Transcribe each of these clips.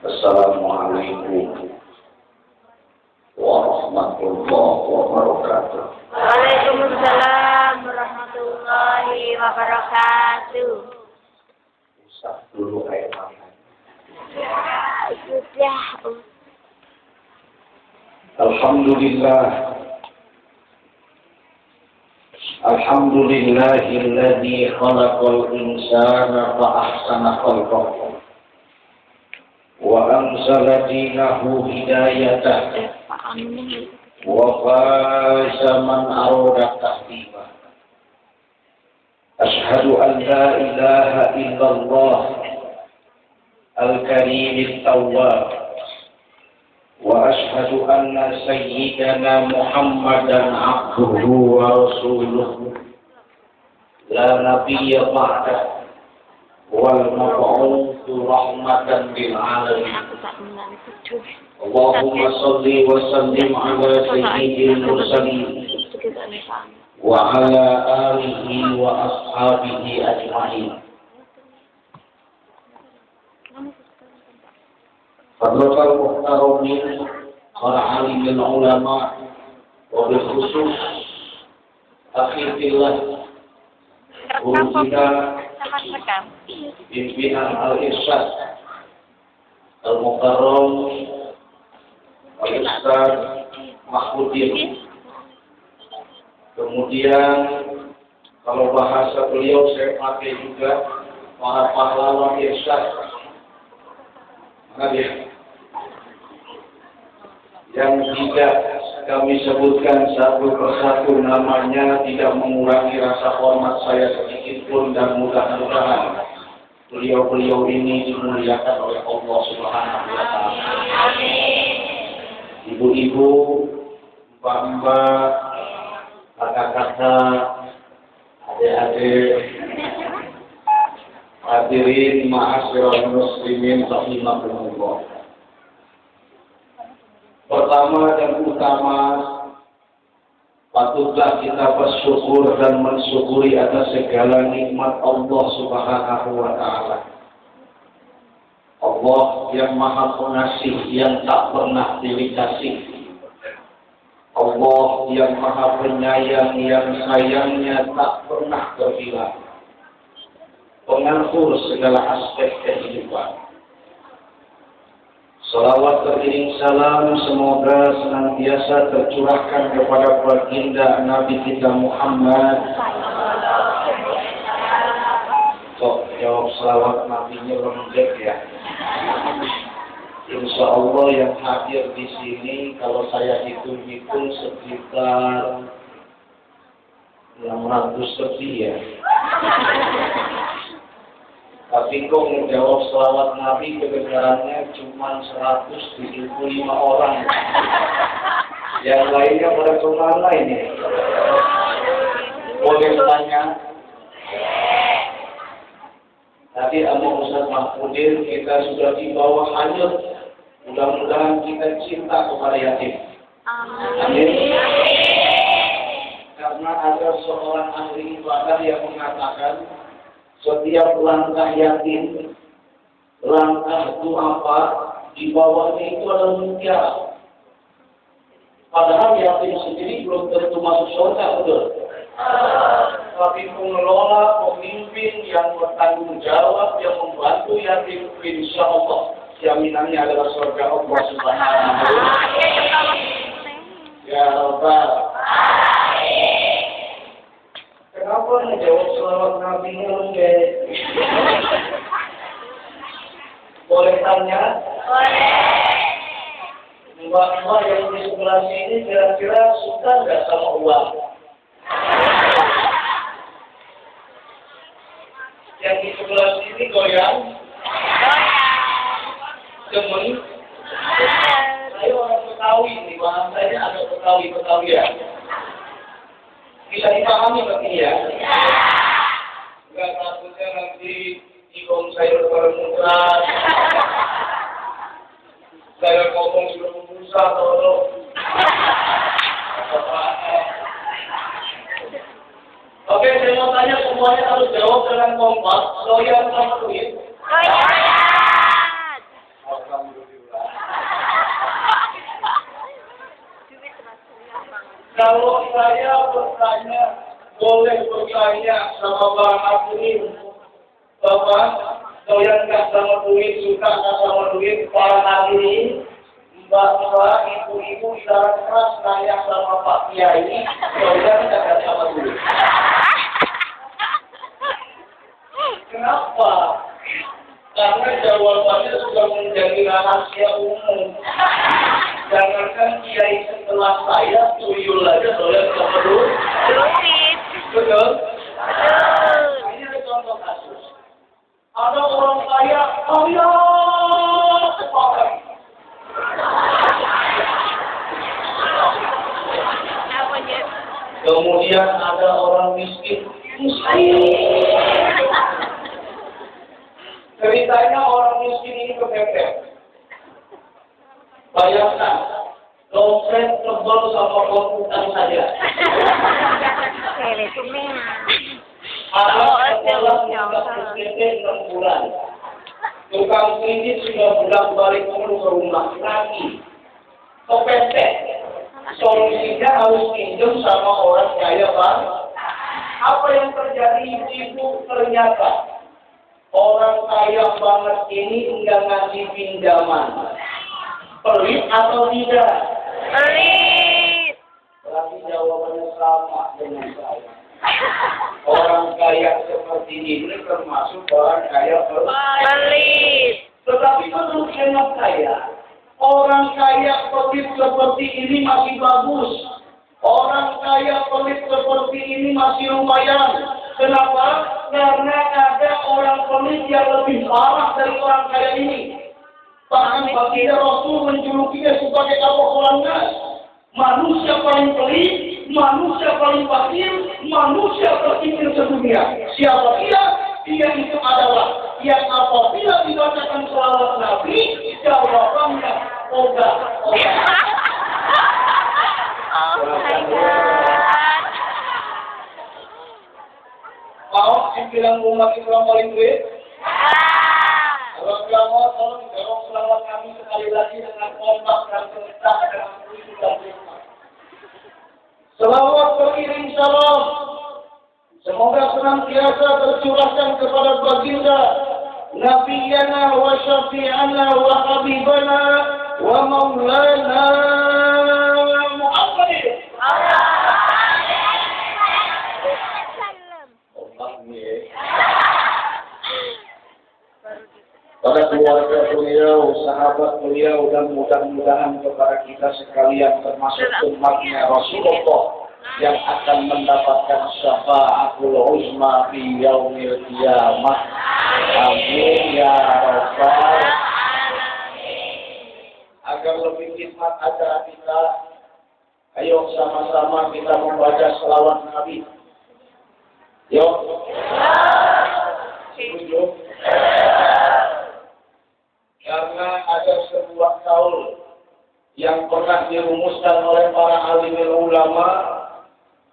Assalamualaikum warahmatullahi wabarakatuh. Waalaikumsalam warahmatullahi wabarakatuh. Usah dulu air makan. Sudah. Alhamdulillah. Alhamdulillahilladzi khalaqal insana fa ahsana khalqahu wa anzala dinahu hidayatah wa faza man arada tahdiba. Ashhadu an la ilaha illallah al-karim at-tawwab wa ashhadu anna sayyidana Muhammadan abduhu wa rasuluh la nabiyya ba'da wal mab'utsu rahmatan lil alamin. Allahumma shalli wa sallim ala sayyidil mursalin wa ala alihi wa ashabihi ajma'in. Fadlul muhtaramin para alimul ulama wa bil khusus akhirillah guru kita pimpinan al-irsyad al-mukarram al-ustaz Mahmudin. Kemudian kalau bahasa beliau saya pakai juga para pahlawan irsyad. Mana dia? Yang tidak kami sebutkan satu persatu namanya tidak mengurangi rasa hormat saya sedikit pun, dan mudah-mudahan beliau-beliau ini dimuliakan oleh Allah Subhanahu wa taala. Ibu-ibu, mbak-mbak, kakak-kakak, adik-adik, hadirin ma'asyiral muslimin rahimakumullah. Pertama dan utama, patutlah kita bersyukur dan mensyukuri atas segala nikmat Allah Subhanahu wa taala. Allah yang Maha Pengasih, yang tak pernah pilih kasih. Allah yang Maha Penyayang, yang sayangnya tak pernah terhilang. Pengatur segala aspek kehidupan. Salawat beriring salam semoga senantiasa tercurahkan kepada baginda Nabi kita Muhammad. Kok jawab salawat Nabinya lembek ya? Insya Allah yang hadir di sini kalau saya hitung-hitung sekitar 600 lebih ya. Tapi kok menjawab selawat Nabi kebenarannya cuma 175 orang. Yang lainnya pada kemana ini? Boleh tanya? Tadi sama Ustaz Mahmudin kita sudah dibawa hanyut. Mudah-mudahan kita cinta kepada yatim. Amin. Karena ada seorang ahli ibadah yang mengatakan setiap langkah yatim, langkah itu apa? Di bawahnya itu adalah mutiara. Padahal yatim sendiri belum tentu masuk surga, betul? Tapi pengelola, pemimpin yang bertanggung jawab, yang membantu yatim, insya Allah jaminannya adalah surga Allah Subhanahu wa taala. Ya Rabbal. Kenapa menjawab selawat Nabi lembek? Boleh tanya? Boleh. Mbak-mbak yang di sebelah sini kira-kira suka nggak sama uang? Yang di sebelah sini goyang? Demen? Saya orang Betawi nih, bahasanya ada Betawi ya. Bisa dipahami berarti ya? Enggak takutnya nanti ikon saya bermutra, saya ngomong sudah membusa atau Oke, saya mau tanya semuanya harus jawab dengan kompak. Loyal sama duit? Loyal. Alhamdulillah. sama duit, suka sama duit, para hadirin, mbak-mbak, ibu-ibu, isyarat keras nanya sama Pak Kiai, yaudah kita kasih sama duit. Kenapa? Karena jawabannya sudah menjadi rahasia umum. Jangankan Kiai setelah saya, tuyul aja boleh sama duit. Betul? Ini ada contoh kasus. Ada orang kaya, sepakat. Kemudian ada orang miskin. Ceritanya orang miskin ini kepepet. Bayangkan, dompet tebal sama komputer saja. Anak sekolah sudah SPP 6 bulan. Tukang kredit sudah bolak-balik mulu ke rumah lagi. Kepepet. Solusinya harus pinjam sama orang kaya, Bang. Apa yang terjadi itu ternyata orang kaya banget ini enggak ngasih pinjaman. Pelit atau tidak? Pelit. Tapi jawabannya sama dengan saya. Orang kaya seperti ini termasuk orang kaya Pelit. Tetapi menurut hemat saya, orang kaya pelit seperti ini masih bagus. Orang kaya pelit seperti ini masih lumayan. Kenapa? Karena ada orang pelit yang lebih parah dari orang kaya ini. Bahkan baginda Rasul menjulukinya sebagai Abu Nas. Manusia paling pelit, manusia paling fakir, manusia terkikir sedunia. Siapa dia? Dia itu adalah yang apabila dibacakan selawat Nabi, jawabannya oga. Oh my God. Mau bilang umat Islam paling duit? Kalau bilang mau tolong dorong selawat kami sekali lagi dengan kompak dan serentak dengan puisi dan hikmah. Selawat beriring salam. Semoga senantiasa tercurahkan kepada baginda Nabiyana wa syafi'ana wa habibana wa maulana Muhammad. Pada keluarga beliau, sahabat beliau, dan mudah-mudahan kepada kita sekalian termasuk umatnya Rasulullah yang akan mendapatkan syafa'atul uzma fi yaumil qiyamah. Amin ya rabbal alamin. Agar lebih khidmat acara kita, ayo sama-sama kita membaca selawat Nabi. Yuk. Setuju? Karena ada sebuah kaul yang pernah dirumuskan oleh para alimul ulama,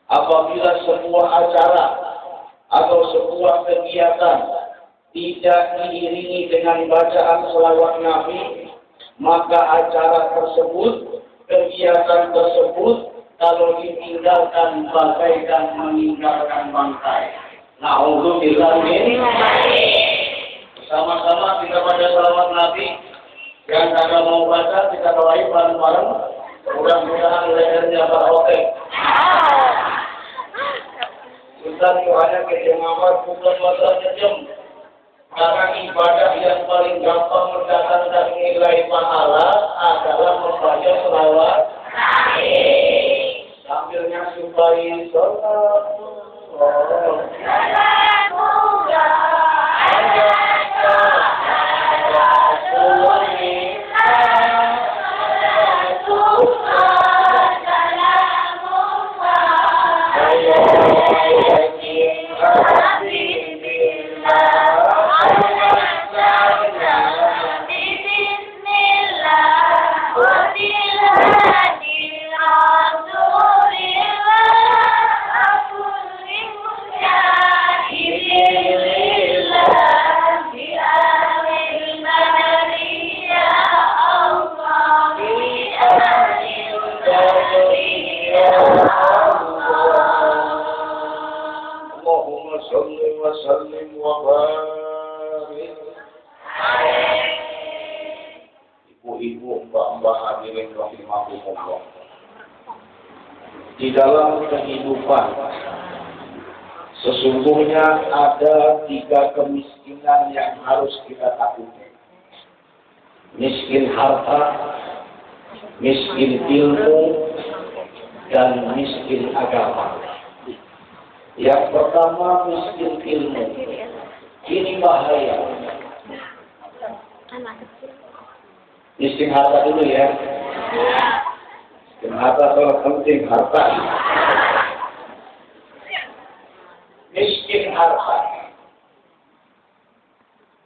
apabila sebuah acara atau sebuah kegiatan tidak diiringi dengan bacaan selawat Nabi, maka acara tersebut, kegiatan tersebut, kalau ditinggalkan bagaikan meninggalkan bangkai. Na'udzubillah min sama-sama kita baca salawat Nabi. Yang kagak mau baca kita doain bareng-bareng. Mudah-mudahan lehernya berotek. Kita doanya ke jemaah bukan masalah jam. Karena ibadah yang paling gampang mendatangkan nilai pahala adalah membaca salawat Nabi. Sambilnya supaya mbak-mbak hadirin rahimahumullah. Di dalam kehidupan sesungguhnya ada 3 kemiskinan yang harus kita takuti. Miskin harta, miskin ilmu, dan miskin agama. Yang pertama miskin ilmu. Ini bahaya. Miskin harta dulu ya. Miskin harta kalau penting harta. Miskin harta.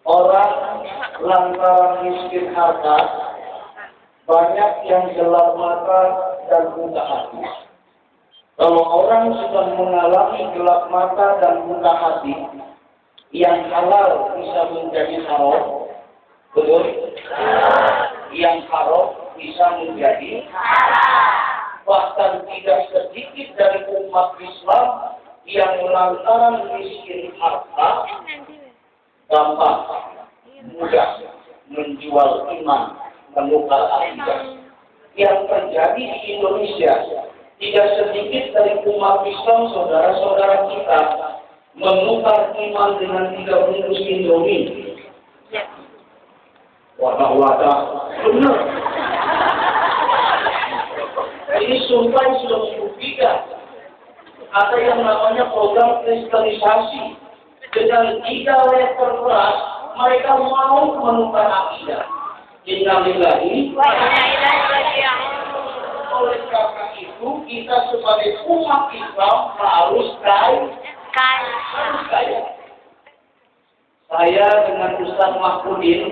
Orang lantaran miskin harta banyak yang gelap mata dan buta hati. Kalau orang sudah mengalami gelap mata dan buta hati, yang halal bisa menjadi haram, betul? Yang haram bisa menjadi halal. Bahkan tidak sedikit dari umat Islam yang lantaran miskin harta gampang, mudah menjual iman, menukar akidah. Yang terjadi di Indonesia, tidak sedikit dari umat Islam, saudara-saudara kita, menukar iman dengan 3 bungkus Indomie. Wadah-wadah, benar. Ini sumpah sudah membuktikan. Ada yang namanya program kristenisasi. Dengan 3 letter beras, mereka mau menukar akidah. Innalillahi wa inna ilaihi raji'un. Oleh karena itu, kita sebagai umat Islam harus kaya. Saya dengan Ustaz Mahfudin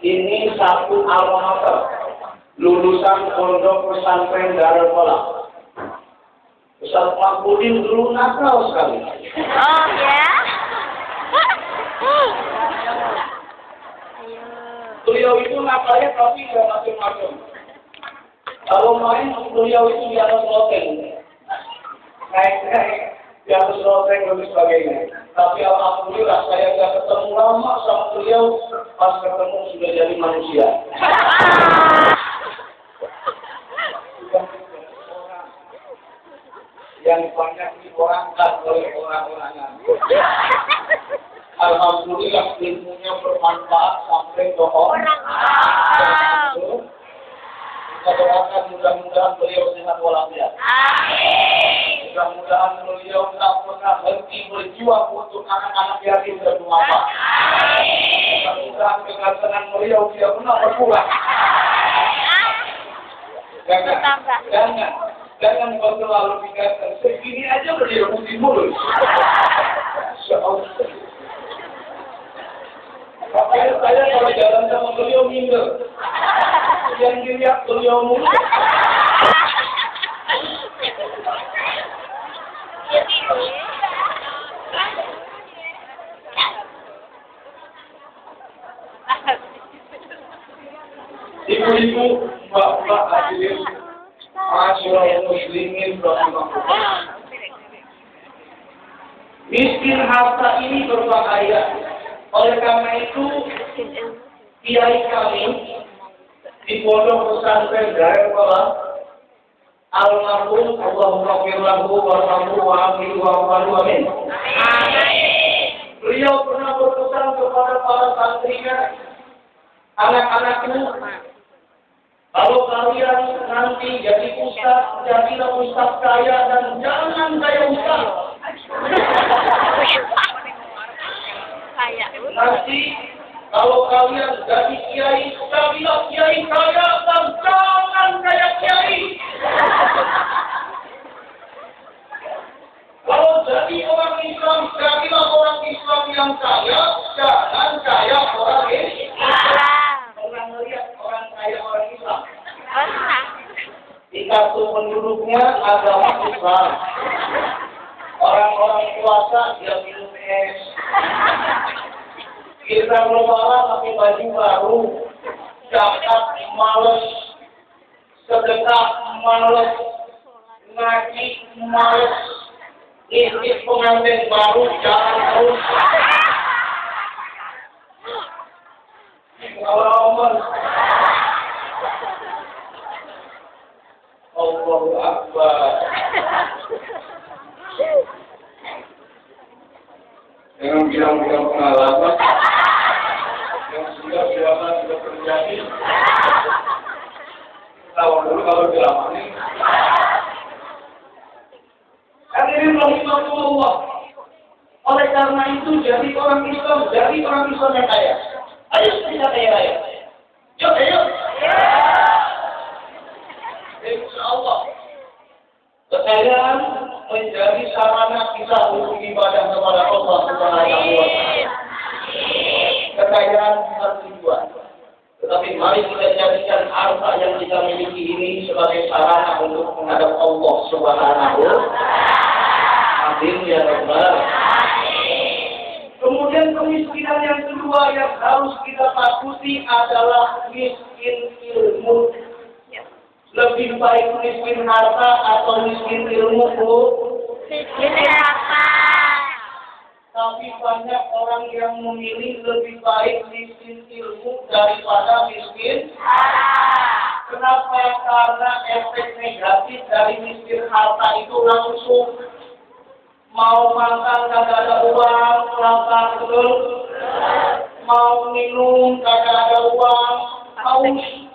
ini satu alma mater, lulusan pondok pesantren Darul Falah. Ustaz Mahfudin dulu nakal sekali. Oh ya. Beliau itu nakalnya tapi nggak macam-macam. Kalau main beliau itu di atas loteng, naik di atas loteng dan sebagainya. Tapi alhamdulillah saya nggak ketemu lama sama beliau, pas ketemu sudah jadi manusia. Yang banyak diorangkan oleh orang-orangan. Alhamdulillah ilmunya bermanfaat sampai ke orang. Kita doakan mudah-mudahan beliau sehat walafiat. Amin. Mudah-mudahan beliau tak pernah berhenti berjuang untuk anak-anak yatim dan duafa. Amin. Mudah-mudahan dengan senang beliau tidak pernah berkurang. Jangan terlalu dikatakan segini aja beliau putih mulut. Insyaallah. Makanya saya kalau jalan sama beliau minder. Yang dilihat beliau mulu. Ibu-ibu, bapak hadirin, masyarakat muslimin rahimahullah. Miskin harta ini berbahaya. Oleh karena itu, kiai kami di pondok pesantren Darul Falah, almarhum Allahumma ghfir lahu warhamhu wa'afihi wa'fu amin. Beliau pernah berpesan kepada para santrinya, anak-anakku, kalau kalian nanti jadi ustaz, jadilah ustaz kaya dan jangan kaya ustaz. Nanti kalau kalian jadi kiai, jadilah kiai kaya dan jangan kaya kiai. Kalau jadi orang Islam, jadilah orang Islam yang kaya, jangan kaya orang Islam. Orang melihat orang kaya orang Islam. Di kartu penduduknya agama Islam. Orang-orang puasa dia minum es. Kita lebaran pakai baju baru, zakat males, sedekah males, ngaji males, ngintip pengantin baru jalan terus. Allahu Akbar. Dengan bilang-bilang pengalaman yang sudah terjadi. Tahu dulu kalau bilang ini. Hadirin rahimahullah. Oleh karena itu jadi orang Islam yang kaya. Ayo kita kaya. Yuk, ayo. Insya Allah. Kekayaan menjadi sarana kita untuk ibadah kepada Allah Subhanahu wa Ta'ala. Kekayaan bukan tujuan. Tetapi mari kita jadikan harta yang kita miliki ini sebagai sarana untuk menghadap Allah Subhanahu wa Ta'ala. Amin ya Rabbal. Kemudian kemiskinan yang kedua yang harus kita takuti adalah miskin ilmu. Lebih baik miskin harta atau miskin ilmu, Bu? Miskin harta. Tapi banyak orang yang memilih lebih baik miskin ilmu daripada miskin harta. Kenapa? Karena efek negatif dari miskin harta itu langsung. Mau makan kagak ada uang, lapar betul. Mau minum kagak ada uang, haus.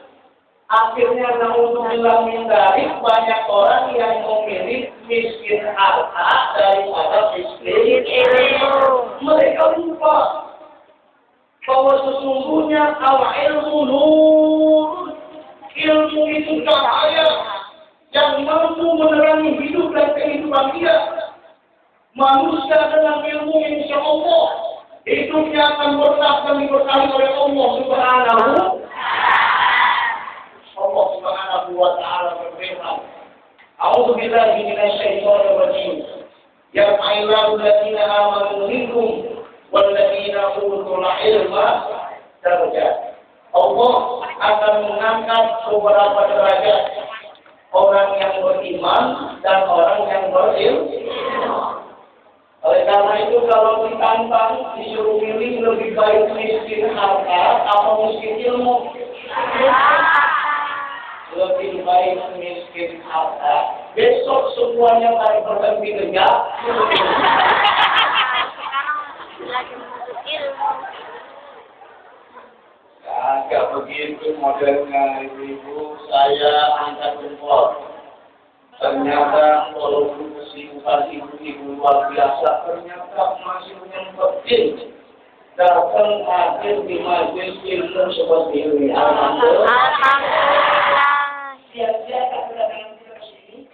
Akhirnya naudzubillah min dzalik banyak orang yang memilih miskin harta daripada miskin ilmu. Mereka lupa bahwa sesungguhnya al-ilmu nur. Ilmu itu cahaya yang mampu menerangi hidup dan kehidupan dia. Manusia dengan ilmu insya Allah hidupnya akan berkah dan diberkahi oleh Allah Subhanahu wa Ta'ala berfirman, A'udzu billahi minasyaitonir rajim. Yarfa'illahu alladziina aamanu minkum walladziina utul ilma darajat. Allah akan mengangkat beberapa derajat orang yang beriman dan orang yang berilmu. Oleh karena itu kalau ditantang disuruh milih lebih baik miskin harta atau miskin ilmu, lebih baik miskin harta. Besok semuanya pada berhenti kerja. Agak begitu modelnya ibu saya angkat jempol. Ternyata walaupun kesibukan ibu luar biasa, ternyata masih menyempetin datang hadir di majelis ilmu seperti ini. Alhamdulillah. Siap-siap kita dengan kita sini.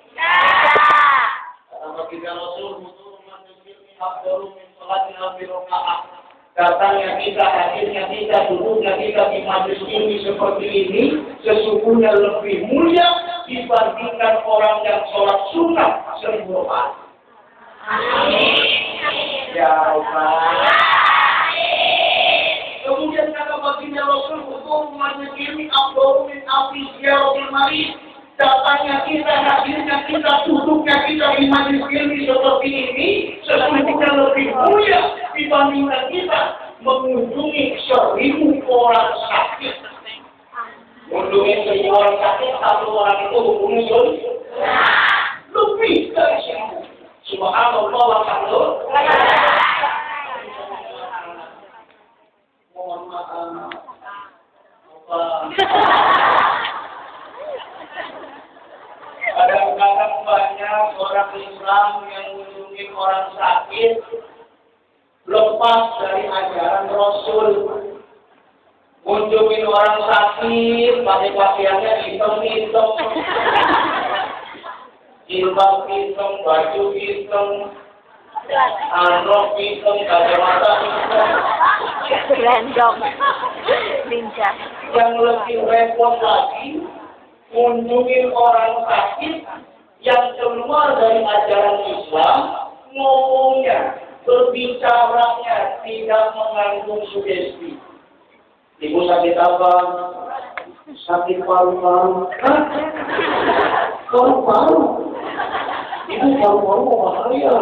Kata kita Rasul, butuh majelis ilmu afdalu min salatin fi rakaat. Datangnya kita, hadirnya kita, duduknya kita di majelis ilmu seperti ini sesungguhnya lebih mulia dibandingkan orang yang sholat sunnah 1000 rakaat. Ya Allah. Kemudian kata baginda Rasul, "Hukum majelis ilmi afdalu min alfi ziyaratil marid." Datangnya kita, hadirnya kita, duduknya kita di majelis ilmi seperti ini sesungguhnya lebih mulia dibandingkan kita mengunjungi 1000 orang sakit. Mengunjungi 1000 orang sakit, satu orang itu hukumnya lebih dari 1000. Subhanallah walhamdulillah. Mohon maaf. Kadang-kadang banyak orang Islam yang mengunjungi orang sakit lepas dari ajaran Rasul. Kunjungin orang sakit, pakai pakaiannya hitam-hitam, jilbab hitam, baju hitam, androk hitam, kacamata hitam. Random. Lincah. Yang lebih repot lagi, kunjungin orang sakit yang keluar dari ajaran Islam, ngomongnya, berbicaranya tidak mengandung sugesti. Ibu sakit apa? Sakit paru-paru. Paru-paru? Ibu paru-paru bahaya.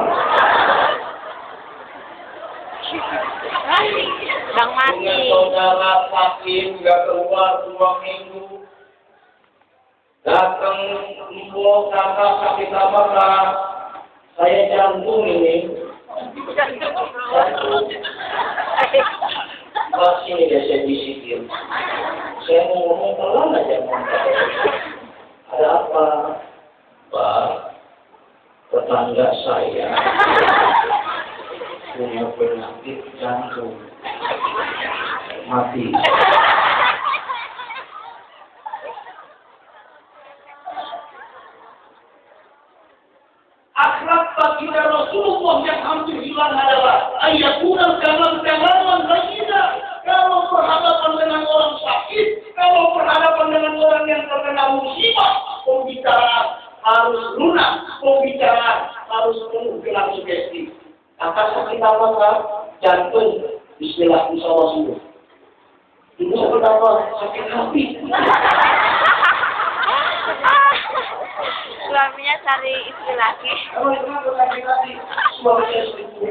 Bang mati. Dengan saudara sakit nggak keluar 2 minggu. Datang info kakak sakit apa kak? Saya jantung ini. Pak sini dia saya bisikin. Saya mau ngomong pelan aja. Ada apa? Pak, tetangga saya punya penyakit jantung mati. Akhlak baginda Rasulullah yang hampir hilang adalah ayakunal kalam-kalaman baginda. Kalau berhadapan dengan orang sakit, kalau berhadapan dengan orang yang terkena musibah, pembicaraan harus lunak, pembicaraan harus penuh dengan sugesti. Akan sakit apa kak? Jantung. Bismillah, insyaallah sembuh. Ibu sakit apa? Sakit hati. Suaminya cari istri lagi. Kalau itu nggak sakit hati, suaminya selingkuh.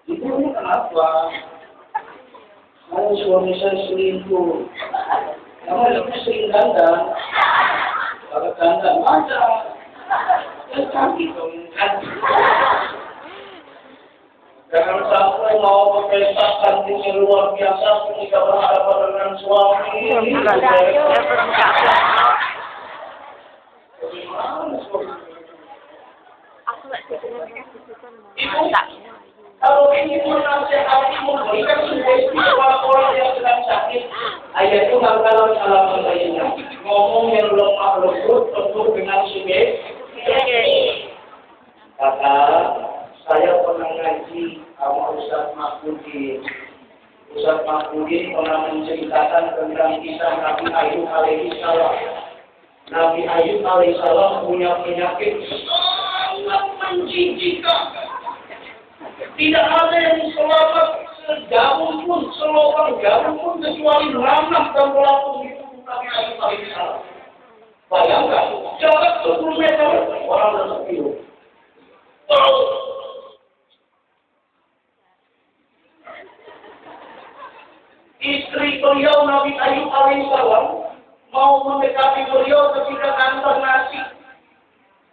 Ibu ini kenapa? Karena suami saya selingkuh. Kamu itu sering dandan. Kalau dandan aja. Ya cantik dong kan. Jangan sampai mau berpesta cantiknya luar biasa ketika berhadapan dengan suami. Ibu, kalau ingin menasihati memberikan sugesti kepada orang yang sedang sakit, ayat itu kalau salah lainnya ngomong yang lemah lembut tentu dengan sugesti. Kata saya pernah ngaji sama Ustaz Mahmudin. Ustaz Mahmudin pernah menceritakan tentang kisah Nabi Ayub alaihissalam. Nabi Ayub alaihissalam punya penyakit sangat menjijikkan. Tidak ada yang selamat sejauh pun, selobang jauh pun kecuali ranah dan pelaku itu Nabi Ayub alaihissalam. Bayangkan, jarak 10 meter orang bersepuluh. Istri beliau Nabi Ayub alaihissalam mau mendekati beliau ketika ngantar nasi.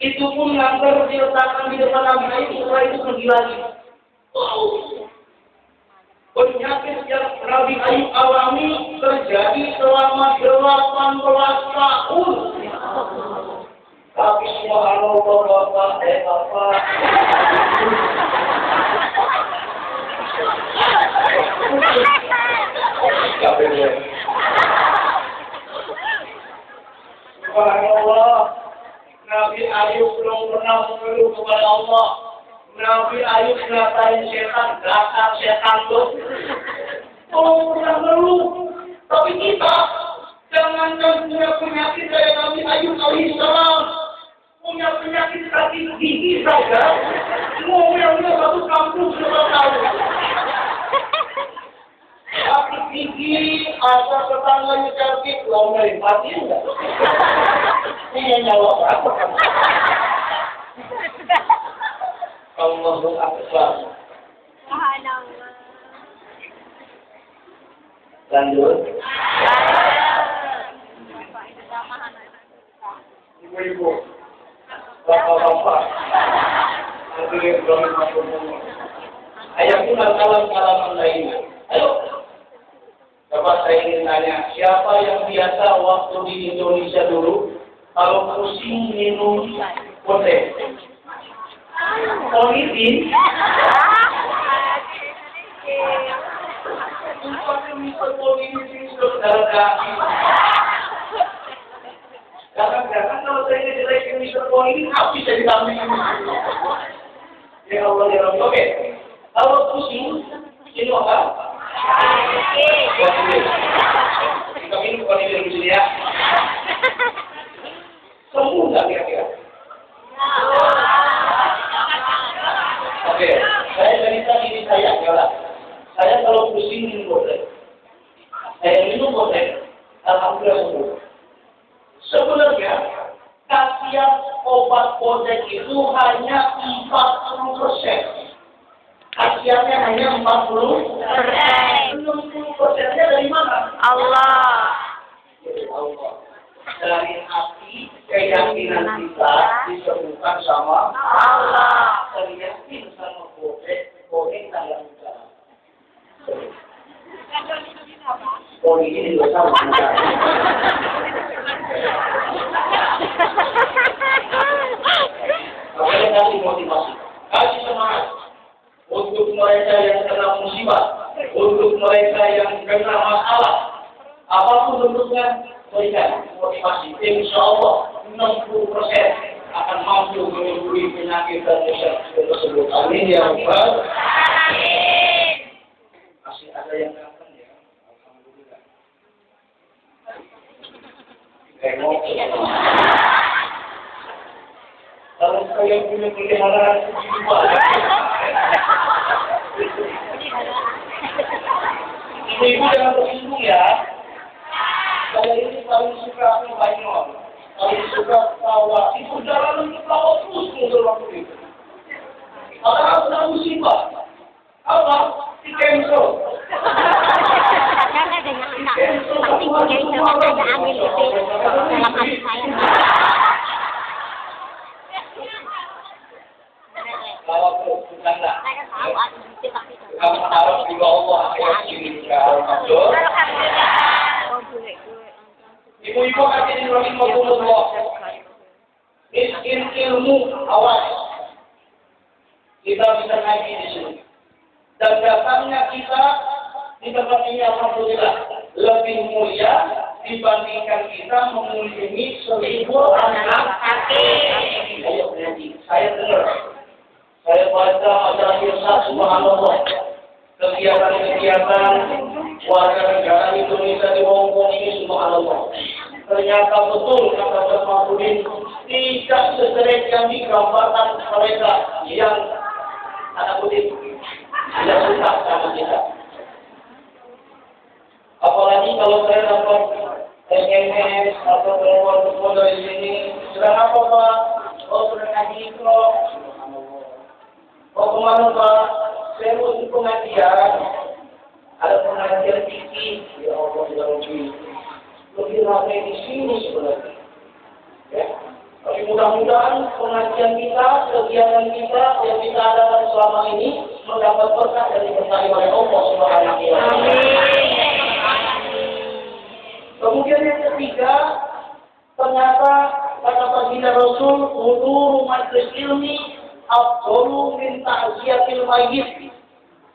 Itu pun ngantar diletakkan di depan Nabi Ayub, setelah itu pergi lagi. Penyakit yang Nabi Ayub alami terjadi selama 18 tahun. Tapi subhanallah Bapak, Bapak. Subhanallah, Nabi Ayub belum pernah mengeluh kepada Allah. Nabi Ayub ngatain setan, dasar setan tuh. Oh, pernah mengeluh. Tapi kita jangankan punya penyakit dari Nabi Ayub alaihissalam, punya penyakit sakit gigi saja, ngomongnya satu kampung sudah tahu. Sakit gigi, ada tetangganya sakit, ngomelin pasti enggak? Ini nyawa apa? Allahu Akbar. Lanjut. Ibu-ibu, bapak-bapak, hadirin rahimahumullah. Ayat kalam-kalaman lainnya. Ayo, coba saya ingin tanya, siapa yang biasa waktu di Indonesia dulu kalau pusing minum kopi? Politik. Jangan-jangan kalau saya dijelekin Mr. Politik, habis jadi tampil. Ya Allah, ya Rabbi. Oke. Kalau pusing, ini apa? Kita minum kopi dulu sini ya. Sembuh nggak kira-kira? Oke, saya cerita ini saya adalah saya kalau pusing minum kopi. Saya minum kopi, alhamdulillah sembuh. Sebenarnya khasiat obat bodek itu hanya 40%. maksiatnya hanya 40%. 60%-nya dari mana? Allah. Dari Allah. Dari hati keyakinan kita disebutkan sama Allah. teryakin sama boleh tanggal bicara. Boleh ini juga sama bicara. Makanya kasih motivasi, kasih semangat untuk mereka yang kena musibah, untuk mereka yang kena masalah, apapun bentuknya, berikan motivasi. Insya Allah 60% akan mampu menyembuhi penyakit dan musibah tersebut. Amin ya Rabbal Alamin. Masih ada yang datang ya? Alhamdulillah. Kalau kalian punya peliharaan begini banyak. Ibu-ibu jangan tersinggung ya. Saya ini paling suka banyak. Paling suka tawa. Itu jalan untuk tawa terus muncul waktu itu. Kalau ada musibah, apa? Di cancel. Karena dengan anak pasti cancel ada angin itu dalam hati saya. Kalau bukan tak. Saya tahu ada itu tapi Kamu harap juga Allah akan mengirimkan. Betul? Ibu-ibu hadirin rahimahullah. Miskin ilmu awas. Kita bisa ngaji di sini. Dan datangnya kita di tempat ini alhamdulillah lebih mulia dibandingkan kita mengunjungi 1000 anak yatim. Ayo ngaji. Saya dengar. Saya baca majalah Irsyad, subhanallah. Kegiatan-kegiatan warga negara Indonesia di Hongkong ini subhanallah. Ternyata betul kata Dr. Mahfudin, tidak sejelek yang digambarkan mereka yang anak kutip tidak suka sama kita. Apalagi kalau saya dapat SMS atau telepon dari sini, sedang apa Pak? Oh sudah ngaji kok. Oh kemana Pak? Saya mau ikut pengajian. Ada pengajian fikih. Ya Allah sudah lebih ramai di sini sebenarnya. Ya. Tapi mudah-mudahan pengajian kita, kegiatan kita yang kita adakan selama ini mendapat berkah dari berkah oleh Allah Subhanahu wa taala. Kemudian yang ketiga, ternyata kata baginda Rasul, huduru majlis ilmi afdalu min ta'ziyatil mayyit.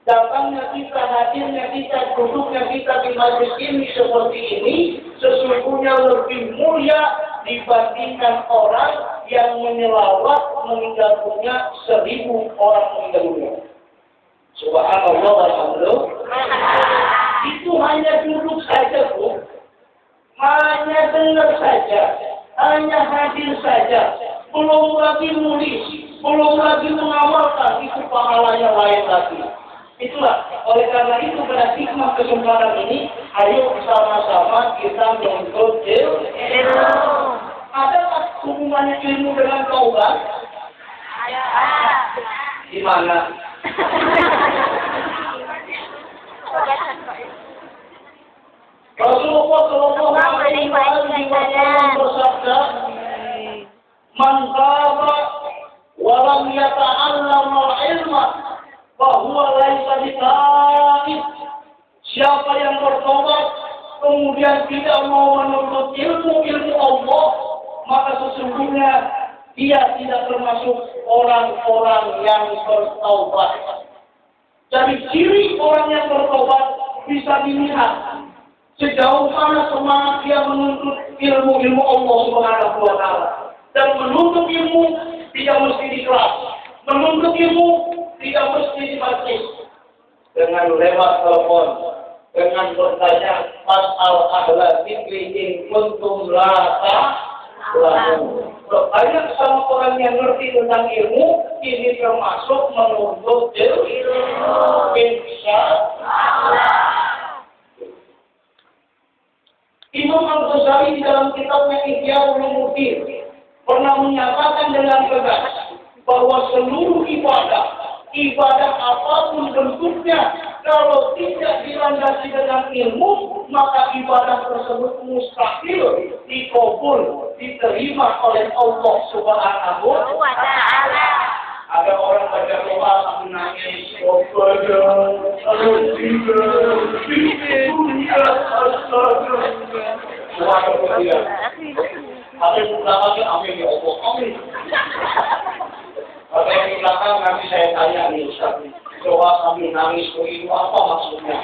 Datangnya kita, hadirnya kita, duduknya kita di majlis ilmi seperti ini sesungguhnya lebih mulia dibandingkan orang yang menyelawat meninggal dunia 1000 orang meninggal dunia. Subhanallah walhamdulillah. Itu hanya duduk saja, Bu. Hanya dengar saja, hanya hadir saja. Belum lagi nulis, belum lagi mengamalkan, itu pahalanya lain lagi. Itulah, oleh karena itu pada hikmah kesempatan ini, ayo bersama-sama kita menuntut ilmu. Adakah hubungannya ilmu dengan taubat? Ada. Di mana? Rasulullah Shallallahu Alaihi Wasallam bersabda, "Man taba wa lam yata'allam al-ilma, bahwa laisa bitaib." Siapa yang bertobat kemudian tidak mau menuntut ilmu Allah, maka sesungguhnya dia tidak termasuk orang-orang yang bertaubat. Jadi ciri orang yang bertobat bisa dilihat sejauh mana semangat dia menuntut ilmu Allah Subhanahu wa taala. Dan menuntut ilmu tidak mesti di kelas. Menuntut ilmu tidak mesti di majlis. Dengan lewat telepon, dengan bertanya pasal ahla dzikri in kuntum la ta'lamun. Banyak sama orang yang ngerti tentang ilmu, ini termasuk menuntut ilmu. Insya Allah. Imam Al-Ghazali di dalam kitabnya Ihya Ulumuddin pernah menyatakan dengan tegas bahwa seluruh ibadah ibadah apapun bentuknya, kalau tidak dilandasi dengan ilmu, maka ibadah tersebut mustahil dikabul, diterima oleh Allah Subhanahu wa Ta'ala. Ada orang baca doa sambil nangis, ada yang belakangnya amin ya Allah, amin. Ada yang belakang nanti saya tanya nih Ustaz, doa sambil nangis begitu apa maksudnya?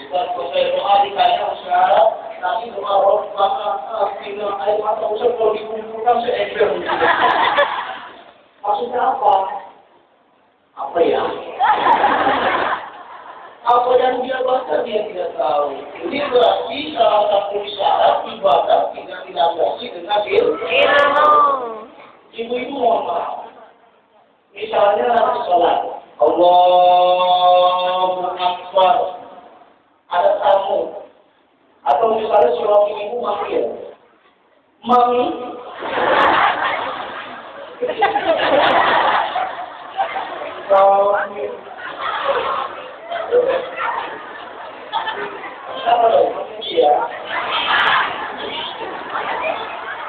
Ustaz, saya doa ditanya Ustaz, nanti doa roh belakang, tinggal air mata Ustaz kalau dikumpulkan seekor. Maksudnya apa? Apa ya? Apa yang dia baca dia tidak tahu. Ini berarti salah satu syarat ibadah tidak dilandasi dengan ilmu. Ibu-ibu mohon maaf. Misalnya sholat, Allahu Akbar, ada tamu, atau misalnya suami ibu manggil, mami. Siapa dong? Dia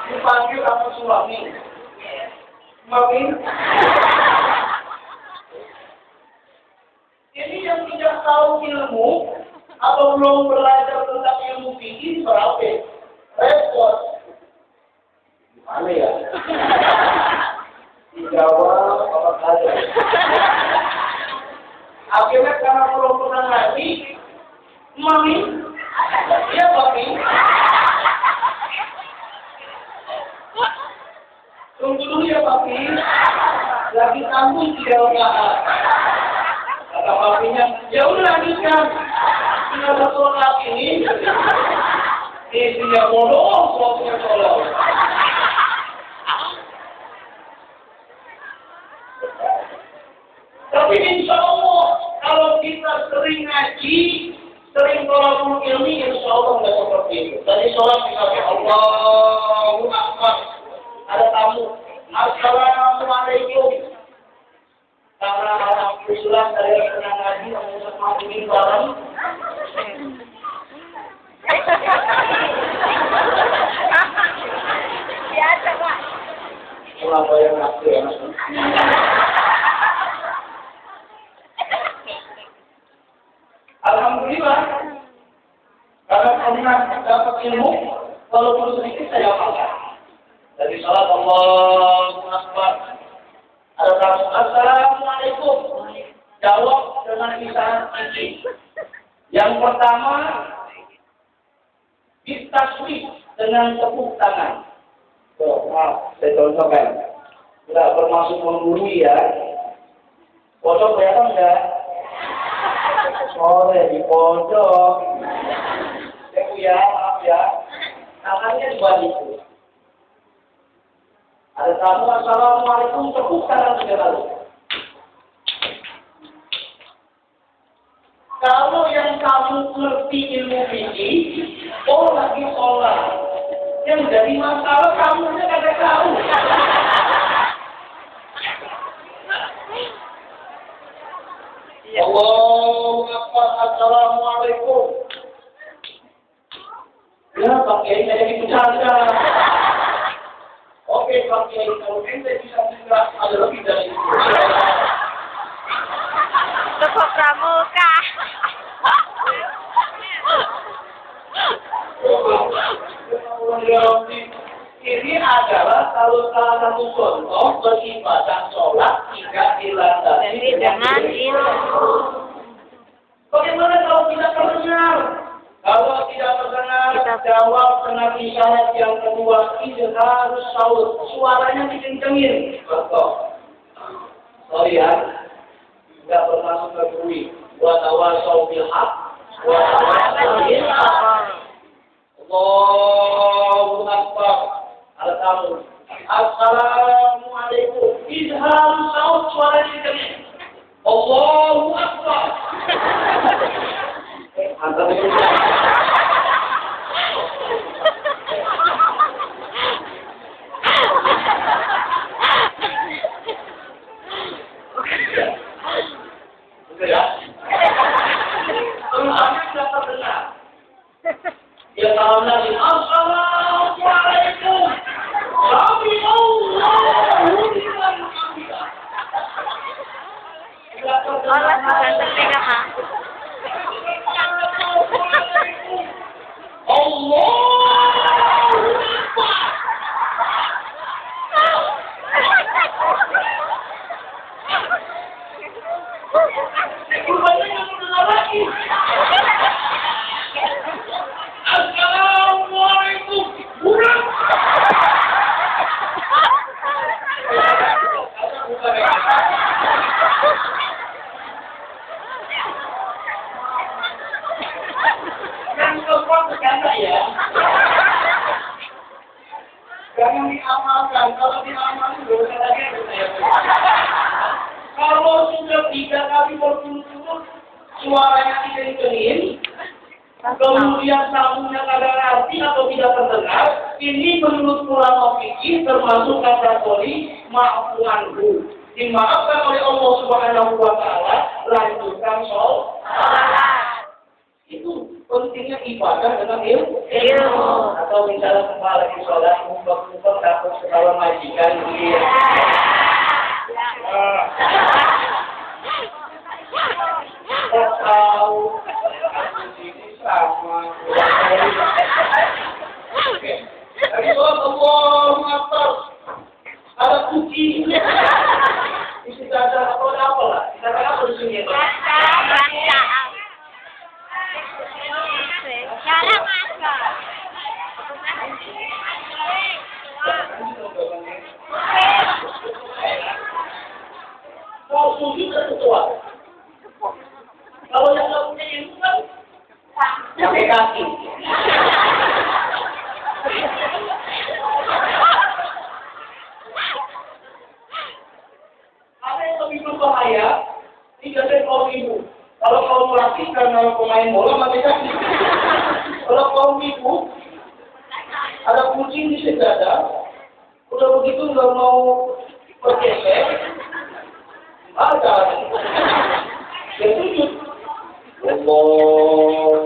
dipanggil sama suami, mami. Ini yang tidak tahu ilmu atau belum belajar tentang ilmu fikih berapa? Repot. Gimana ya? Dijawab apa saja. Akhirnya karena belum pernah ngaji, mami, iya papi. Tunggu dulu ya papi, lagi tanggung 3 rakaat. Kata papinya, ya udah lanjutkan. Tinggal 1 rakaat ini, isinya bolong, suaminya tolong. Tapi insya Allah, kalau kita sering ngaji, sering tolong ilmi, insya Allah nggak seperti itu. Tadi sholat misalnya Allahu Akbar, ada tamu, Assalamualaikum. Karena alhamdulillah dari pernah ngaji, mengucap maafin bareng. Biasa Pak. Mulai bayar nafsu ya Mas. Alhamdulillah, karena pernah dapat ilmu, walaupun sedikit saya hafalkan. Dari salat Allahu Akbar, ada tamu Assalamualaikum, jawab dengan isyarat ini. Yang pertama, ditasbih dengan tepuk tangan. Maaf, saya contohkan. Tidak bermaksud menggurui ya. Pojok kelihatan enggak? Sore di pojok. Ya, maaf ya. Tangannya dibalik. Ada tamu Assalamualaikum, tepuk tangan 3 kali. Kalau yang kamu ngerti ilmu fikih, oh lagi sholat. Yang jadi masalah kamu aja kagak tahu. Allahu Akbar, Assalamualaikum. Ya, Pak Kiai saya dipercaya. Oke, Pak Kiai, kalau ente bisa juga ada lebih dari itu. Tepuk pramuka. Ini adalah salah satu contoh beribadah sholat tidak dilandasi Dengan ilmu. Bagaimana kalau tidak terdengar? Kalau tidak terdengar, jawab dengan isyarat yang kedua, izin harus saut. Suaranya dikencengin. Contoh. Sorry ya, tidak bermaksud bergurui. Wa tawasau bil haq, wa tawasau bil haq. Allahu Akbar. Ada tamu. Assalamualaikum. Izhar saut suara dikencengin. Allahu Akbar. Antara itu. Yang keempat bercanda ya. Jangan diamalkan. Kalau diamalkan dosa lagi. Kalau sudah 3 kali berturut-turut suaranya tidak dikenin, kemudian tamunya kadang arti atau tidak terdengar, ini menurut ulama fikih termasuk kategori ma'fuanhu. Dimaafkan oleh Allah Subhanahu wa taala, lanjutkan sholat. Itu pentingnya ibadah dengan ilmu. Atau misalnya kepala di sholat, mumpet-mumpet takut ketawa majikan dia. Tahu ini sama. Oke. Dari sholat Allahu Akbar. Ada kucing. Isi dada atau apa lah? Kita apa di sini? Sekarang apa? Mau sujud ketua. Kalau yang nggak punya ilmu kan pakai kaki. Ada yang lebih berbahaya, ini biasanya kaum ibu. Kalau kaum laki karena pemain bola pakai kaki. Kalau kaum ibu, ada kucing di sejadah, udah begitu nggak mau bergeser, ada. Dia sujud. Allah.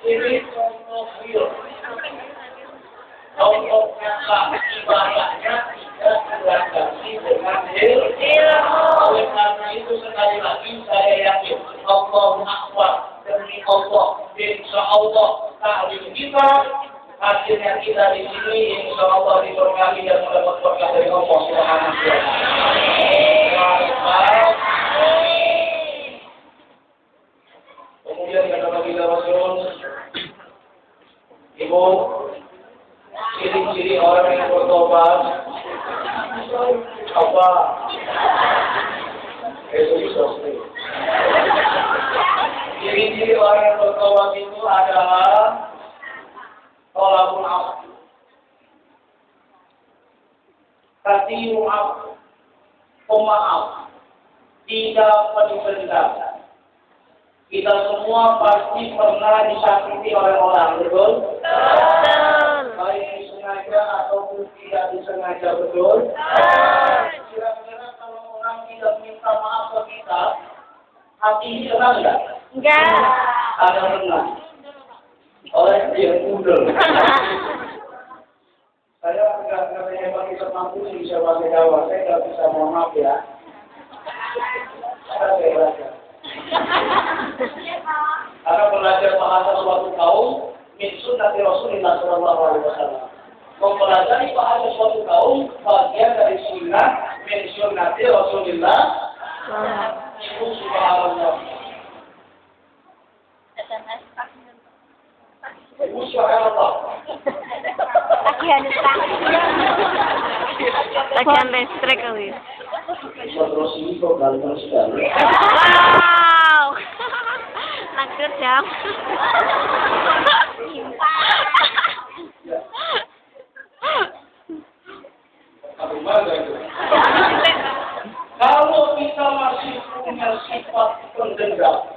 Ini contoh real. Contoh nyata ibadahnya tidak terlandasi dengan ilmu. Oleh karena itu sekali lagi saya yakin Allahu Akbar demi Allah, insya Allah taklim kita hasilnya kita di sini insya Allah diberkahi dan mendapat berkah dari Allah Subhanahu wa taala. Kemudian kata Nabi Rasul, Ibu, ciri-ciri orang yang bertobat apa? Ciri-ciri orang yang bertobat itu adalah tolakul af, kasih maaf, pemaaf, tidak pendendam. Kita semua pasti pernah disakiti oleh orang, betul? Baik disengaja ataupun tidak disengaja, betul? Kira-kira kalau orang tidak minta maaf ke kita, hati ini tenang enggak? Enggak. Ada tenang. Oleh dia udel. Saya nggak hebat bisa mampu bisa bahasa Jawa, saya nggak bisa mohon maaf ya. Saya belajar. Karena belajar bahasa suatu kaum min sunnati Rasulullah sallallahu alaihi wasallam. Mempelajari bahasa suatu kaum bagian dari sunnah min sunnati Rasulullah. Itu subhanallah. Ibu subhanallah. Tagihan listrik kali. Terus ini kok ganteng sekali. Wow. Langsung jam. Kalau kita masih punya sifat pendendam,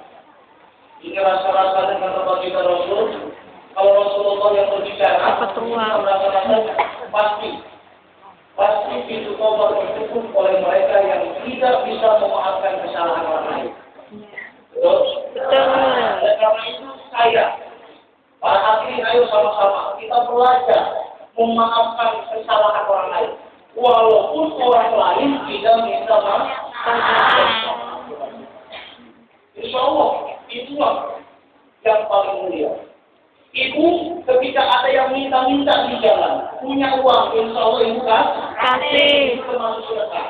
ini rasa-rasa dengan tempat kita Rasul. Kalau Rasulullah yang berbicara, kita rasa-rasa pasti pintu tobat tertutup oleh mereka yang tidak bisa memaafkan kesalahan orang lain. Betul? Oleh karena itu para hadirin ayo sama-sama kita belajar memaafkan kesalahan orang lain, walaupun orang lain tidak minta maaf. Insya Allah itulah yang paling mulia. Ibu ketika ada yang minta-minta di jalan, punya uang, insya Allah ibu kan? Kasih. Itu termasuk sedekah.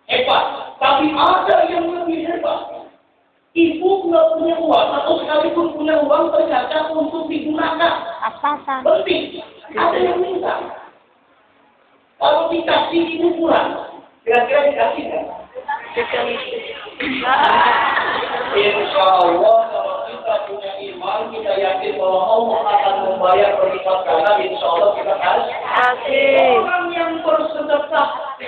Hebat. Tapi ada yang lebih hebat. Ibu nggak punya uang atau sekalipun punya uang ternyata untuk digunakan. Apa-apa? Penting. Ada yang minta. Kalau dikasih ibu kurang, kira-kira dikasih kan? Insya Allah kalau kita punya iman, kita yakin bahwa Allah akan membayar berlipat ganda. Insya Allah kita kasih. Orang yang bersedekah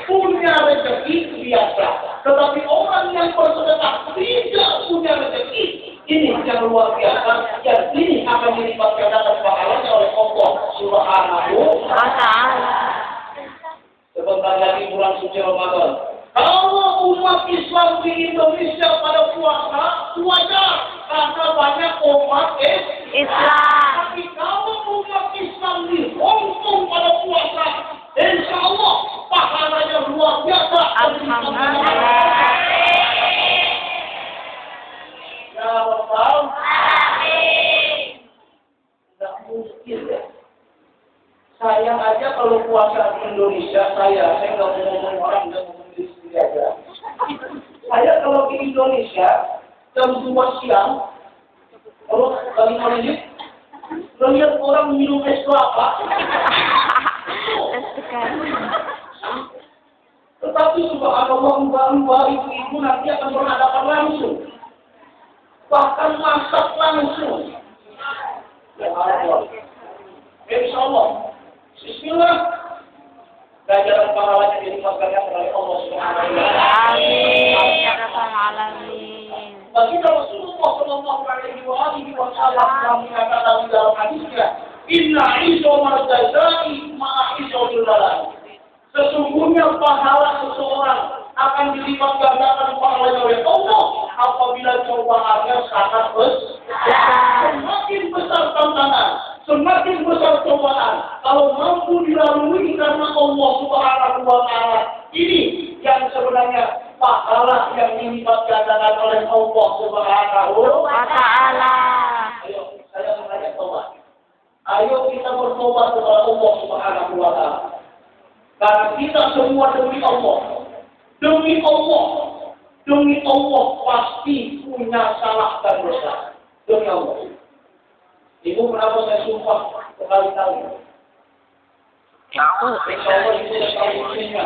punya rezeki biasa, tetapi orang yang bersedekah tidak punya rezeki, ini yang luar biasa. Dan ini akan dilipat gandakan pahalanya oleh Allah Subhanahu wa ta'ala. Sebentar lagi bulan suci Ramadan. Kalau umat Islam di Indonesia pada puasa, wajar karena banyak umat Islam. Tapi kalau umat Islam di Hong Kong pada puasa, insya Allah pahalanya luar biasa. Alhamdulillah. Ya Rabbal. Tidak mungkin ya. Saya aja kalau puasa di Indonesia, saya nggak mau ngomong orang, nggak ngomong diri sendiri aja. Saya kalau di Indonesia jam 2 siang, kalau kali menit, lihat orang minum es kelapa. Tetapi subhanallah, mbak ibu nanti akan berhadapan langsung, bahkan masak langsung. Ya Allah, insya Allah. Bismillah. Ganjaran pahalanya dilimpahkan oleh Allah Subhanahu wa taala. Amin. Ya Rabbal alamin. Bagi Rasulullah sallallahu alaihi wasallam yang mengatakan dalam hadisnya, "Inna izamar jazai ma'a izamil balai." Sesungguhnya pahala seseorang akan dilipat gandakan pahalanya oleh Allah apabila cobaannya sangat besar. Semakin besar tantangan, semakin besar cobaan, kalau mampu dilalui karena Allah Subhanahu wa taala, ini yang sebenarnya pahala yang dilipat gandakan oleh Allah Subhanahu Wa ta'ala. Ayo, saya mengajak tobat. Ayo kita bertobat kepada Allah Subhanahu wa taala. Karena kita semua demi Allah. Demi Allah. Demi Allah pasti punya salah dan dosa. Demi Allah. Ibu kenapa saya sumpah berkali-kali? Insya Allah ibu sudah tahu hukumnya.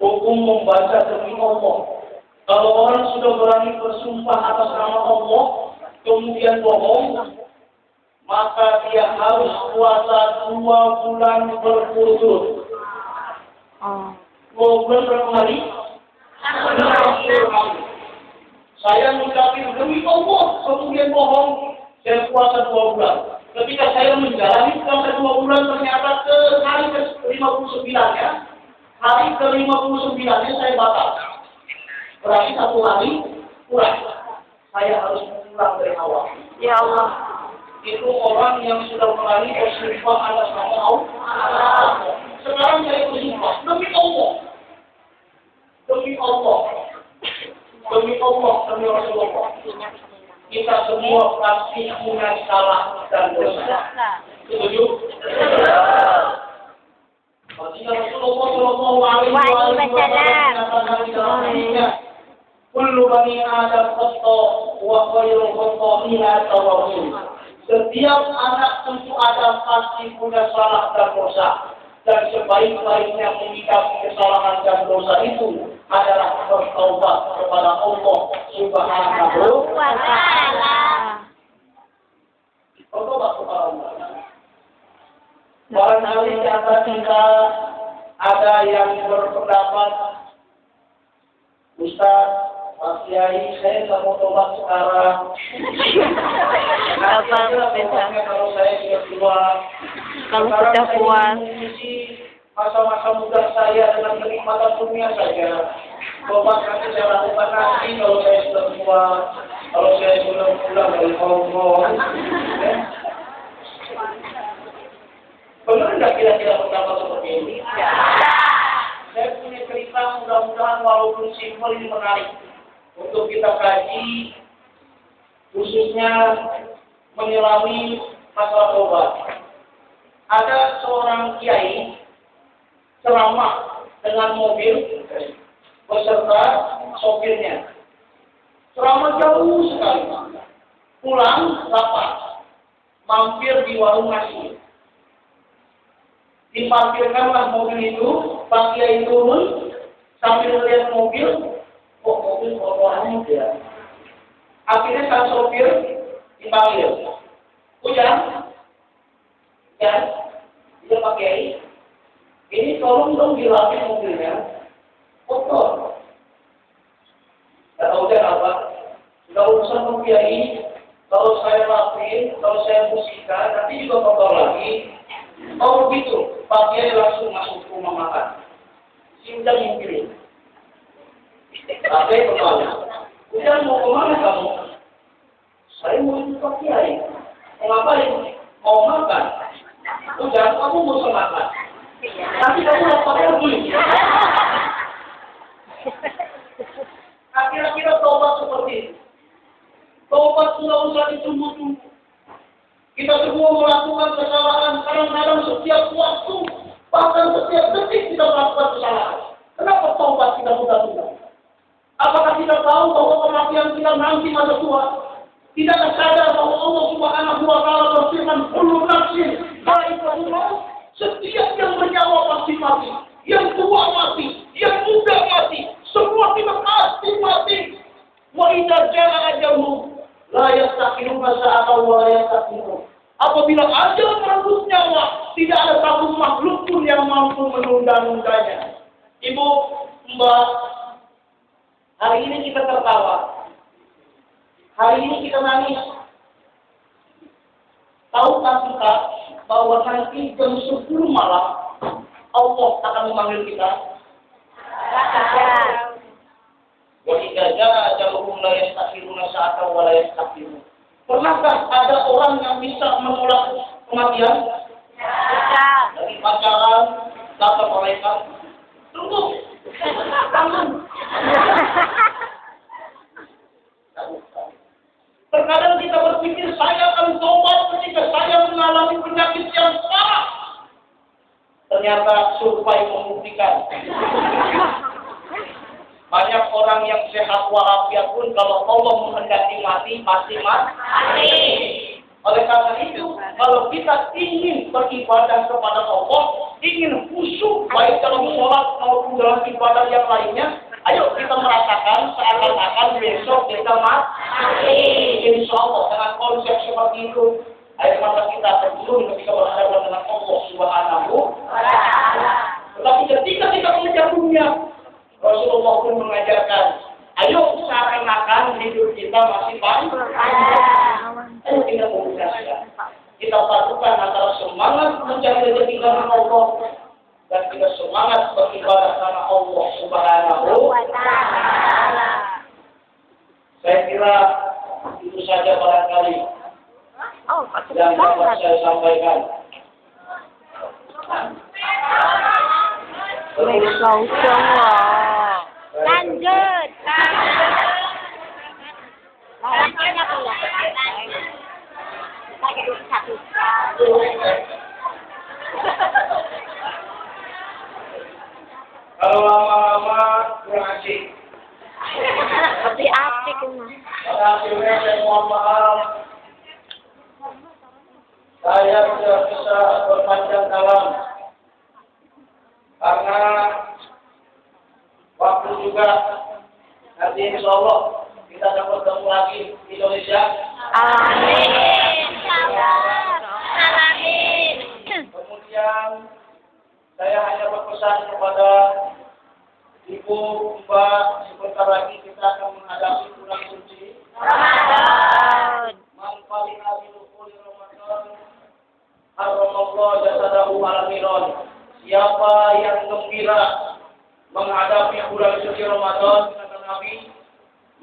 Hukum membaca demi Allah. Kalau orang sudah berani bersumpah atas nama Allah, kemudian bohong, maka dia harus puasa 2 bulan berturut-turut. 2 bulan berapa hari? 20 hari. Saya mengucapkan demi Allah, kemudian bohong. Saya puasa 2 bulan. Ketika saya menjalani puasa 2 bulan, ternyata ke hari ke-59 ya. Hari ke-59-nya saya batal. Berarti 1 hari kurang. Saya harus pulang dari awal. Ya Allah. Itu orang yang sudah berani bersumpah atas nama Allah. Sekarang saya bersumpah demi Allah. Demi Allah. Demi Allah, demi Rasulullah. Kita semua pasti punya salah dan dosa. Setuju? Rasulullah sallallahu alaihi wasallam kullu bani Adam khata wa khairul khata'ina at-tawwabun. Setiap anak cucu Adam pasti punya salah dan dosa. Dan sebaik-baiknya menyikapi kesalahan dan dosa itu adalah bertaubat kepada Allah Subhanahu Wa ta'ala. Bertobat kepada Allah. Barangkali di antara kita ada yang berpendapat, Ustaz, Pak Kiai, saya nggak mau tobat sekarang. Kalau saya sudah tua, Kalau sudah puas. Masa-masa muda saya dengan kenikmatan dunia saja. Tobat nanti saya lakukan nanti kalau saya sudah tua, kalau saya sudah pulang dari Hong Kong. Benar nggak kira-kira pendapat seperti ini? Saya punya cerita, mudah-mudahan walaupun simpel ini menarik untuk kita kaji, khususnya menyelami masalah tobat. ada seorang kiai ceramah dengan mobil beserta sopirnya. Ceramah jauh sekali. Pulang lapar, mampir di warung nasi. Diparkirkanlah mobil itu, Pak Kiai turun sambil melihat mobil, kok mobil kotorannya dia. Akhirnya sang sopir dipanggil. Hujan, dia Pak Kiai, ini tolong dong dilapin mobilnya, kotor. Kata Hujan apa? Sudah urusan Pak Kiai, kalau saya lapin, kalau saya bersihkan, nanti juga kotor lagi. Oh begitu, Pak Kiai langsung masuk rumah makan. Si Hujan nyingkirin. Tapi bertanya, Hujan mau kemana kamu? Saya mau ikut Pak Kiai. Mau ngapain? Mau makan. Hujan, kamu mau makan. Nanti kamu laparnya beli. Kira-kira tobat seperti ini. Tobat nggak usah ditunggu-tunggu. Kita semua melakukan kesalahan kadang-kadang setiap waktu, bahkan setiap detik kita melakukan kesalahan. Kenapa tobat kita tunda-tunda? Apakah kita tahu bahwa kematian kita nanti masa tua? Tidakkah sadar bahwa Allah Subhanahu wa Ta'ala berfirman, "Kullu nafsin dha'iqatul maut." Setiap yang bernyawa pasti mati, yang tua mati, yang muda mati, semua kita pasti mati. Wa idza jaa ajaluhum la yastakhiruna sa'atan wa la yastaqdimun. Apabila ajal merenggut nyawa, tidak ada satu makhluk pun yang mampu menunda-nundanya. Ibu, Mbak, hari ini kita tertawa. Hari ini kita nangis. Tahukah kita bahwa nanti jam 10 malam Allah akan memanggil kita? Wa idza jaa ajaluhum la yastakhiruna sa'atan wa la yastaqdimun. Pernahkah ada orang yang bisa menolak kematian? Bisa. Dari pacaran, kata malaikat, tunggu, tangan. Terkadang kita berpikir saya akan tobat ketika saya mengalami penyakit yang parah. Ternyata survei membuktikan. Banyak orang yang sehat walafiat pun kalau Allah menghendaki mati, pasti mati. Oleh karena itu, kalau kita ingin beribadah kepada Allah, ingin khusyuk baik dalam sholat maupun dalam ibadah yang lainnya, ayo kita merasakan seakan-akan besok kita mati. Insya Allah dengan konsep seperti itu, air mata kita terjun ketika berhadapan dengan Allah Subhanahu wa Ta'ala. Tetapi ketika kita mengejar dunia, Rasulullah pun mengajarkan, ayo seakan-akan hidup kita masih panjang. Ayo kita komunikasikan. Kita padukan antara semangat mencari rezeki karena Allah dan kita semangat beribadah karena Allah Subhanahu wa Ta'ala. Saya kira itu saja barangkali yang dapat saya sampaikan. Lanjut. Lanjutnya keluar. Pakai satu. Kalau lama-lama kurang asik. Lebih asik ini. Pada akhirnya saya mohon maaf. Saya tidak bisa berpanjang dalam karena waktu juga nanti insya Allah kita akan bertemu lagi di Indonesia. Amin. Amin. Kemudian saya hanya berpesan kepada Ibu, Mbak, sebentar lagi kita akan menghadapi bulan suci Ramadan. Manfalina bidukhuli Ramadan. Haramallah jasadahu ala miron. Siapa yang gembira menghadapi bulan suci Ramadan, kata Nabi,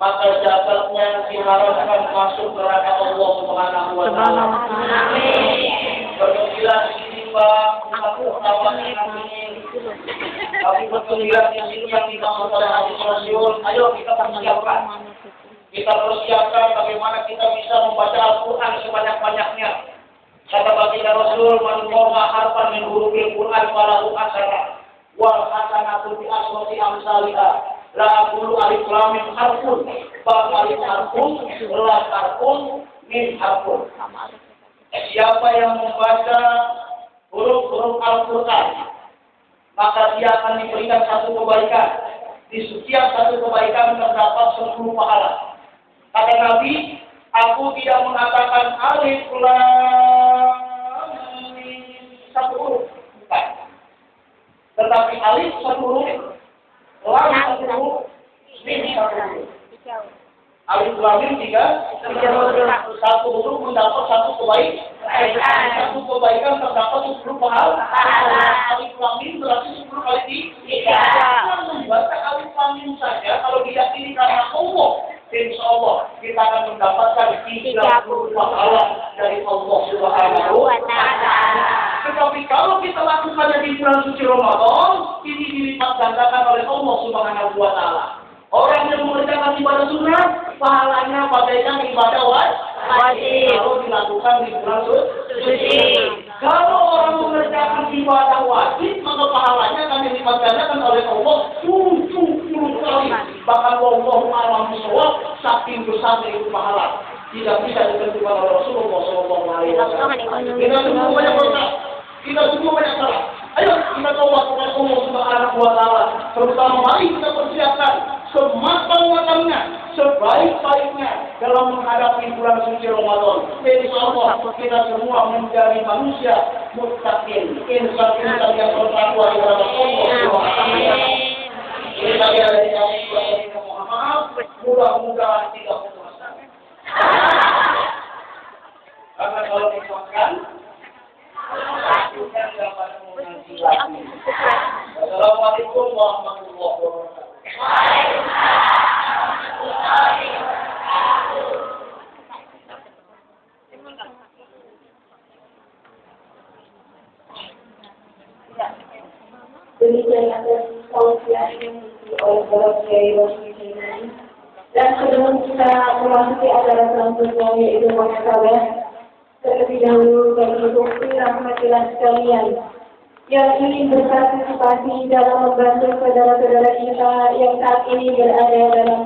maka jasadnya diharapkan masuk neraka Allah Subhanahu wa Ta'ala. Amin. Bergembira di sini Pak, aku tawa ini. Tapi bergembira di sini yang dimaksud oleh hadis Rasul. Ayo kita persiapkan. Kita persiapkan bagaimana kita bisa membaca Al-Quran sebanyak-banyaknya. Kata baginda Rasul, man qama harfan min hurufil Qur'an falahu asyara wal hasanatu bi asrati amsalha. La aqulu alif lam mim harfun, ba alif harfun, la harfun, mim harfun. Siapa yang membaca huruf-huruf Al-Qur'an, maka dia akan diberikan satu kebaikan. Di setiap satu kebaikan terdapat 10 pahala. Kata Nabi, aku tidak mengatakan alif lam mim satu huruf, bukan. Tetapi alif satu huruf, lam satu huruf, mim satu huruf. Alif lam mim 3 satu huruf mendapat satu kebaikan. Satu kebaikan terdapat 10 pahala. Alif lam mim berarti 10 kali 3. Membaca alif lam mim saja kalau diyakini karena Allah, insya Allah kita akan mendapatkan 30 pahala dari Allah Subhanahu wa Ta'ala. Tetapi kalau kita lakukannya di bulan suci Ramadan, ini dilipat gandakan oleh Allah Subhanahu wa Ta'ala. Orang yang mengerjakan ibadah sunnah, pahalanya bagaikan ibadah wajib. Kalau dilakukan di bulan suci. Kalau orang mengerjakan ibadah wajib, maka pahalanya akan dilipat gandakan oleh Allah 70 kali. Bahkan wallahu a'lam bishawab, saking besarnya itu pahala. Tidak bisa ditentukan oleh Rasulullah SAW. Kita semua banyak dosa, kita semua banyak salah. Ayo kita taubat kepada Allah Subhanahu wa Ta'ala. Terutama mari kita persiapkan sematang-matangnya, sebaik-baiknya dalam menghadapi bulan suci Ramadan. Insya Allah kita semua menjadi manusia muttaqin, insan-insan yang bertakwa kepada Allah Subhanahu wa Ta'ala. Ini bagian dari kami mohon maaf, mudah-mudahan tidak memuaskan. Karena kalau dimuaskan, bukan dapat mengaji lagi. Assalamualaikum warahmatullahi wabarakatuh. Demikian atas tausiah yang oleh Bapak Kiai Rosyidin. Dan sebelum kita memasuki acara selanjutnya yaitu muhasabah, terlebih dahulu kami ucapkan rahmatillah sekalian yang ingin berpartisipasi dalam membantu saudara-saudara kita yang saat ini berada dalam